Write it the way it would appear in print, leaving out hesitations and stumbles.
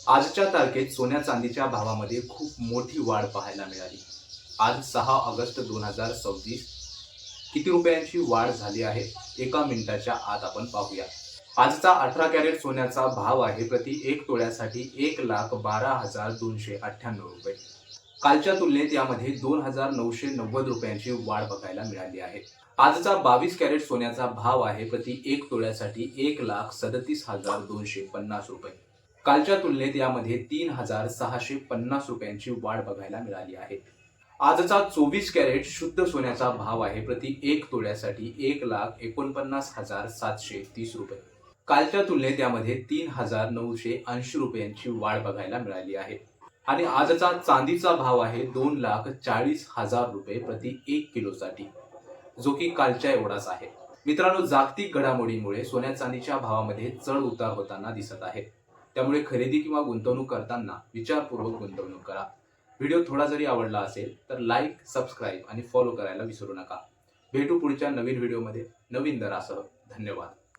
आजच्या तारखेत सोन्या चांदीच्या भावामध्ये खूप मोठी वाढ पाहायला मिळाली। आज 6 ऑगस्ट 2026 किती रुपयांची वाढ झाली आहे एका मिनिटाच्या आत आपण पाहूया। आजचा 18 कॅरेट सोन्याचा भाव आहे प्रति 1 तोळ्यासाठी 1,12,298 रुपये। कालच्या तुलनेत यामध्ये 2,990 रुपयांची वाढ बघायला मिळाली आहे। आजचा 22 कॅरेट सोन्याचा भाव आहे प्रति 1 तोळ्यासाठी 1,37,250 रुपये। कालच्या तुलनेत यामध्ये 3,650 रुपयांची वाढ बघायला मिळाली आहे। आजचा 24 कॅरेट शुद्ध सोन्याचा भाव आहे प्रति 1 तोळ्यासाठी 1,49,730 रुपये। कालच्या तुलनेत यामध्ये 3,980 रुपयांची वाढ बघायला मिळाली आहे। आणि आजचा चांदीचा भाव आहे 2,40,000 रुपये प्रति 1 किलोसाठी, जो की कालच्या एवढाच आहे। मित्रांनो, जागतिक घडामोडीमुळे सोन्या चांदीच्या भावामध्ये चढ उतार होताना दिसत आहे। त्यामुळे खरेदी किंवा गुंतवणूक करताना विचारपूर्वक गुंतवणूक करा। व्हिडिओ थोडा जरी आवडला असेल तर लाईक, सबस्क्राईब आणि फॉलो करायला विसरू नका। भेटू पुढच्या नवीन व्हिडिओमध्ये नवीन दरासह। धन्यवाद।